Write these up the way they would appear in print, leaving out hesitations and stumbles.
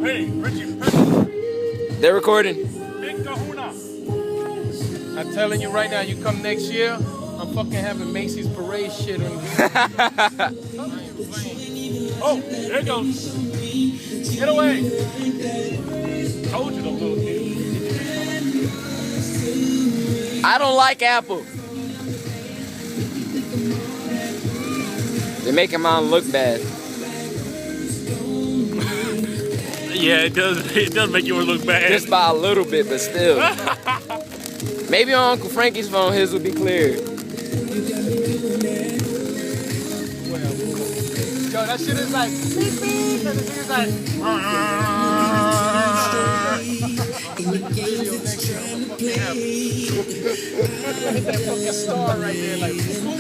Hey, Richie. They're recording. Big kahuna. I'm telling you right now, you come next year, I'm fucking having Macy's parade shit on. Oh, there it goes. Get away. Told you the little kid. I don't like Apple. They're making mine look bad. Yeah, it does. It does make yours look bad. Just by a little bit, but still. Maybe on Uncle Frankie's phone, his will be clear. Yo, that shit is like beep beep, and the thing is like. Hit that fucking star right there, like boom.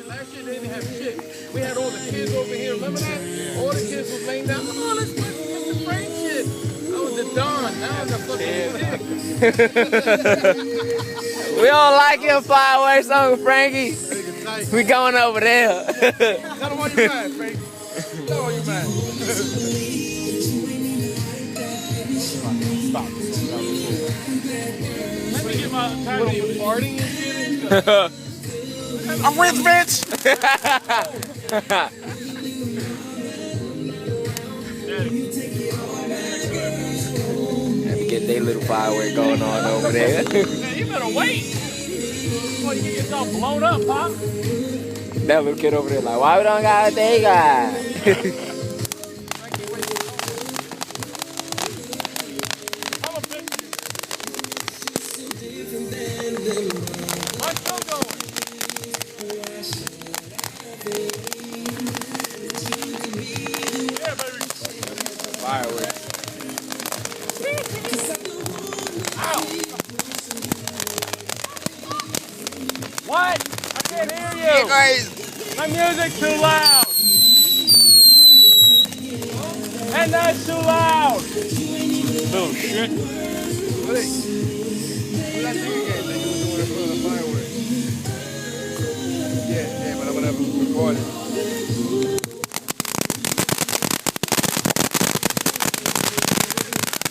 Last year they didn't have shit. We had all the kids over here. Remember that? All the kids was laying down. Come on, let's play Mr. Frank shit. I was the Don. Now I'm the fucking dick. We don't like your fireworks, Uncle Frankie. We going over there. Tell them why you mad, Frank. Tell them why you mad. Stop. Let me get my time. What are you farting and shit? I'm rich, bitch. Have to get their little firework going on over there. Man, you better wait. Before you get yourself blown up, Pop. That little kid over there like, why we don't got what they got? Fireworks. Ow. What? I can't hear you. My music's too loud. And that's too loud. Little shit. What that thing again that you was doing in front of the fireworks? Yeah, but I'm gonna record it.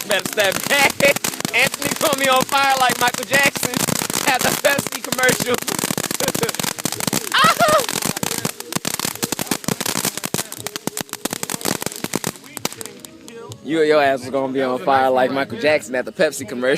Better step back. Anthony put me on fire like Michael Jackson at the Pepsi commercial. You and your ass was gonna be on fire like Michael Jackson at the Pepsi commercial.